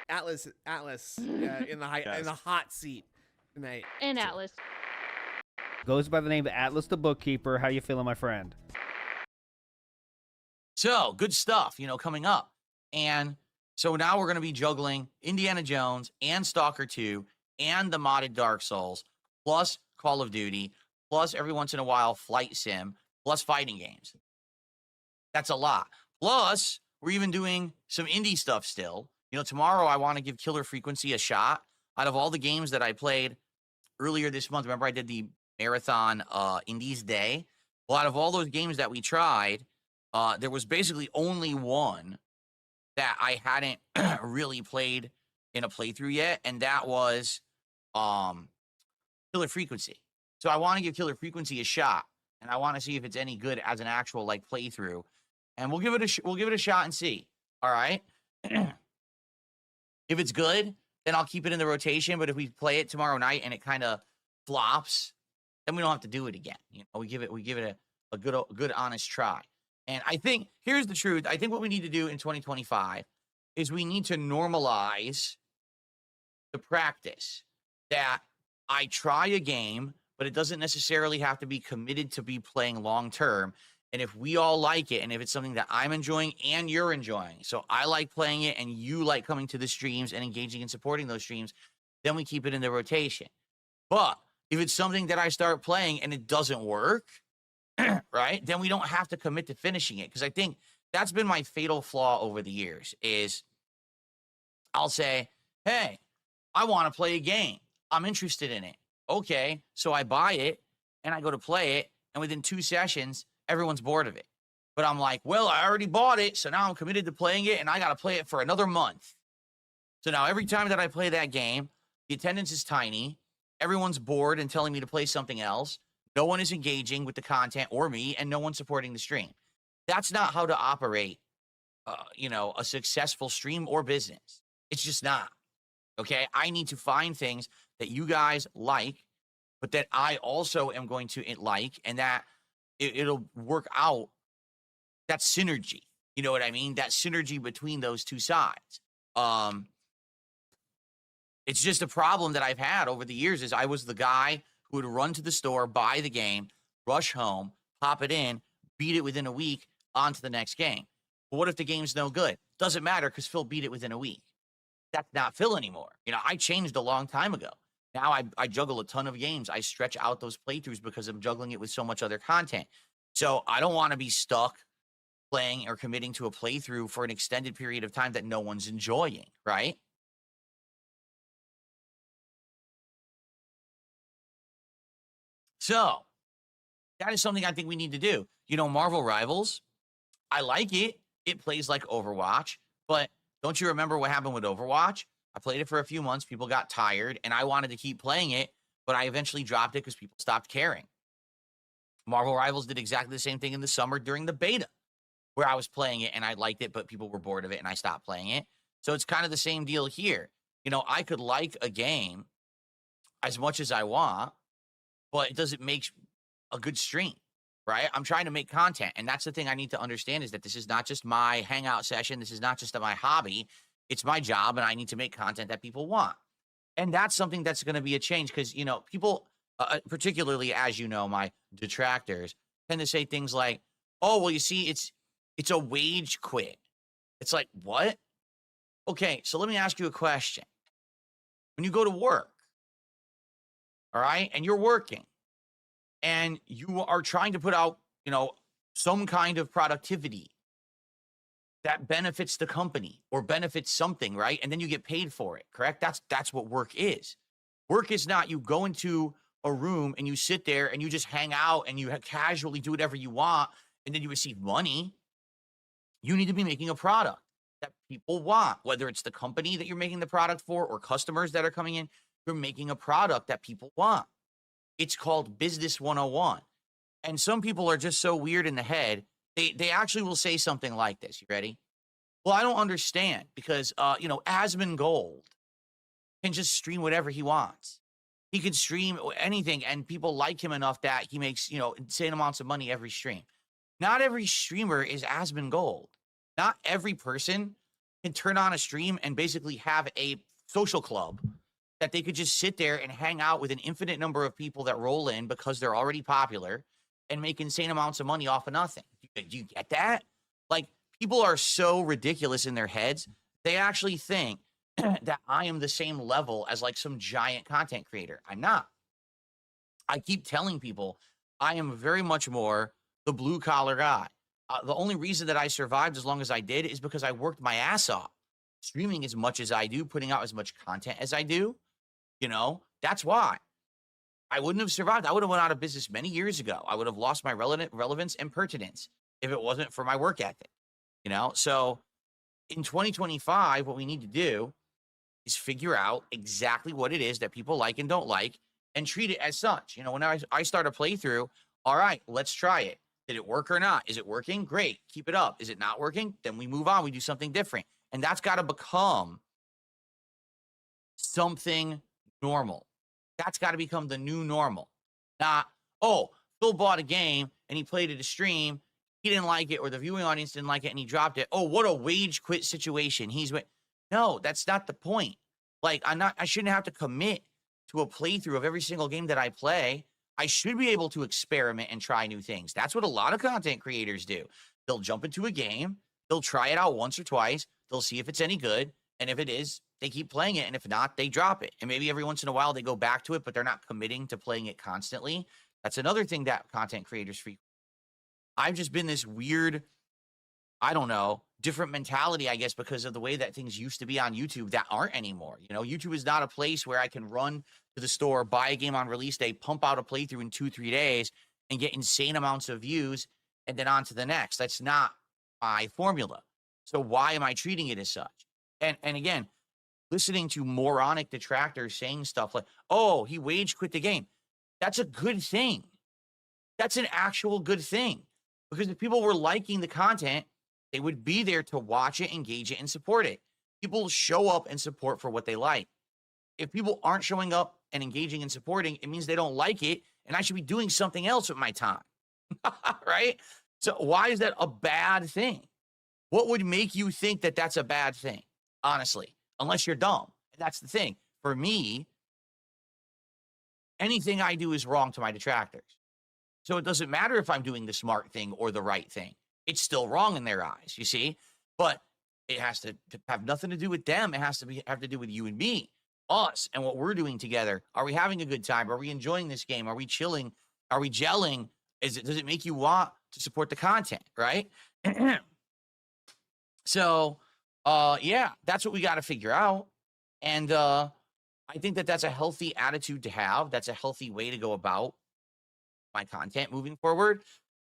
Atlas in the hot seat tonight. And Atlas. Goes by the name of Atlas the Bookkeeper. How you feeling, my friend? So, good stuff, coming up. And so now we're going to be juggling Indiana Jones and Stalker 2 and the modded Dark Souls, plus Call of Duty, plus every once in a while Flight Sim, plus fighting games. That's a lot. Plus, we're even doing some indie stuff still. Tomorrow I want to give Killer Frequency a shot. Out of all the games that I played earlier this month, remember I did the Marathon Indies Day? Well, out of all those games that we tried, there was basically only one that I hadn't really played in a playthrough yet, and that was Killer Frequency. So I want to give Killer Frequency a shot, and I want to see if it's any good as an actual playthrough, and we'll give it a shot and see. All right. If it's good, then I'll keep it in the rotation. But if we play it tomorrow night and it kind of flops, then we don't have to do it again. We give it a good honest try. And I think here's the truth. I think what we need to do in 2025 is we need to normalize the practice that I try a game, but it doesn't necessarily have to be committed to be playing long term. And if we all like it, and if it's something that I'm enjoying and you're enjoying, so I like playing it and you like coming to the streams and engaging and supporting those streams, then we keep it in the rotation. But if it's something that I start playing and it doesn't work, right, then we don't have to commit to finishing it. Because I think that's been my fatal flaw over the years is I'll say, hey, I want to play a game. I'm interested in it. Okay, so I buy it and I go to play it. And within 2 sessions, everyone's bored of it. But I'm like, well, I already bought it, so now I'm committed to playing it, and I got to play it for another month. So now every time that I play that game, the attendance is tiny. Everyone's bored and telling me to play something else. No one is engaging with the content or me, and no one's supporting the stream. That's not how to operate, a successful stream or business. It's just not. Okay? I need to find things that you guys like, but that I also am going to like, and that it'll work out. That synergy. You know what I mean? That synergy between those two sides. It's just a problem that I've had over the years is I was the guy who would run to the store, buy the game, rush home, pop it in, beat it within a week, on to the next game. But what if the game's no good? Doesn't matter because Phil beat it within a week. That's not Phil anymore. I changed a long time ago. Now I juggle a ton of games. I stretch out those playthroughs because I'm juggling it with so much other content. So I don't want to be stuck playing or committing to a playthrough for an extended period of time that no one's enjoying, right? So that is something I think we need to do. Marvel Rivals, I like it. It plays like Overwatch, but don't you remember what happened with Overwatch? I played it for a few months. People got tired, and I wanted to keep playing it, but I eventually dropped it because people stopped caring. Marvel Rivals did exactly the same thing in the summer during the beta, where I was playing it, and I liked it, but people were bored of it, and I stopped playing it. So it's kind of the same deal here. I could like a game as much as I want, but it doesn't make a good stream, right? I'm trying to make content, and that's the thing I need to understand is that this is not just my hangout session. This is not just my hobby. It's my job, and I need to make content that people want. And that's something that's going to be a change because, people, particularly, as my detractors, tend to say things like, oh, well, you see, it's a wage quit. It's like, what? Okay, so let me ask you a question. When you go to work, all right, and you're working, and you are trying to put out, some kind of productivity that benefits the company or benefits something, right? And then you get paid for it, correct? That's what work is. Work is not you go into a room and you sit there and you just hang out and you casually do whatever you want and then you receive money. You need to be making a product that people want, whether it's the company that you're making the product for or customers that are coming in. You're making a product that people want. It's called Business 101. And some people are just so weird in the head. They actually will say something like this. You ready? Well, I don't understand because, Asmongold can just stream whatever he wants. He can stream anything and people like him enough that he makes, insane amounts of money every stream. Not every streamer is Asmongold. Not every person can turn on a stream and basically have a social club that they could just sit there and hang out with an infinite number of people that roll in because they're already popular and make insane amounts of money off of nothing. Do you get that? Like, people are so ridiculous in their heads. They actually think that I am the same level as like some giant content creator. I'm not. I keep telling people I am very much more the blue collar guy. The only reason that I survived as long as I did is because I worked my ass off, streaming as much as I do, putting out as much content as I do. You know, that's why. I wouldn't have survived. I would have went out of business many years ago. I would have lost my relevance and pertinence if it wasn't for my work ethic, you know? So in 2025, what we need to do is figure out exactly what it is that people like and don't like and treat it as such. You know, when I start a playthrough, all right, let's try it. Did it work or not? Is it working? Great. Keep it up. Is it not working? Then we move on. We do something different. And that's got to become something normal. That's got to become the new normal. Not, oh, Phil bought a game and he played it a stream. He didn't like it, or the viewing audience didn't like it and he dropped it. Oh, what a wage quit situation. No, that's not the point. Like, I shouldn't have to commit to a playthrough of every single game that I play. I should be able to experiment and try new things. That's what a lot of content creators do. They'll jump into a game, they'll try it out once or twice, they'll see if it's any good, and if it is, they keep playing it, and if not, they drop it. And maybe every once in a while they go back to it, but they're not committing to playing it constantly. That's another thing that content creators freak. I've just been this weird, I don't know, different mentality, I guess, because of the way that things used to be on YouTube that aren't anymore. You know, YouTube is not a place where I can run to the store, buy a game on release day, pump out a playthrough in 2-3 days, and get insane amounts of views, and then on to the next. That's not my formula. So why am I treating it as such? And again, listening to moronic detractors saying stuff like, oh, he wage quit the game. That's a good thing. That's an actual good thing. Because if people were liking the content, they would be there to watch it, engage it, and support it. People show up and support for what they like. If people aren't showing up and engaging and supporting, it means they don't like it, and I should be doing something else with my time. Right? So why is that a bad thing? What would make you think that that's a bad thing? Honestly, unless you're dumb. That's the thing. For me, anything I do is wrong to my detractors. So it doesn't matter if I'm doing the smart thing or the right thing. It's still wrong in their eyes, you see? But it has to have nothing to do with them. It has to have to do with you and me, us, and what we're doing together. Are we having a good time? Are we enjoying this game? Are we chilling? Are we gelling? Does it make you want to support the content, right? So, yeah, that's what we got to figure out. And I think that that's a healthy attitude to have. That's a healthy way to go about my content moving forward.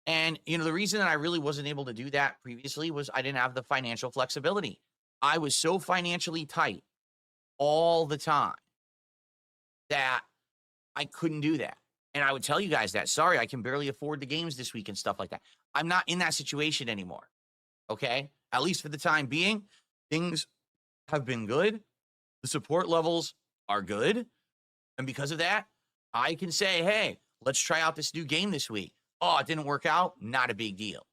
And, you know, the reason that I really wasn't able to do that previously was I didn't have the financial flexibility. I was so financially tight all the time that I couldn't do that. And I would tell you guys that, sorry, I can barely afford the games this week and stuff like that. I'm not in that situation anymore. Okay. At least for the time being, things have been good. The support levels are good. And because of that, I can say, hey, let's try out this new game this week. Oh, it didn't work out. Not a big deal.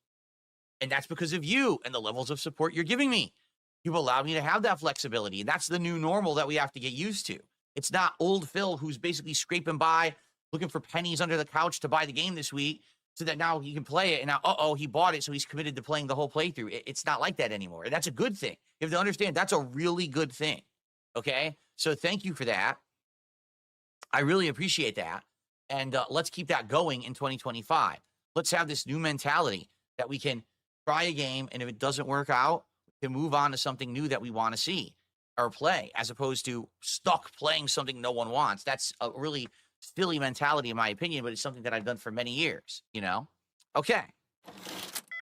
And that's because of you and the levels of support you're giving me. You've allowed me to have that flexibility. And that's the new normal that we have to get used to. It's not old Phil who's basically scraping by, looking for pennies under the couch to buy the game this week so that now he can play it. And now, he bought it, so he's committed to playing the whole playthrough. It's not like that anymore. And that's a good thing. You have to understand that's a really good thing. Okay? So thank you for that. I really appreciate that. And let's keep that going in 2025. Let's have this new mentality that we can try a game, and if it doesn't work out, we can move on to something new that we want to see or play, as opposed to stuck playing something no one wants. That's a really silly mentality, in my opinion, but it's something that I've done for many years, you know? Okay.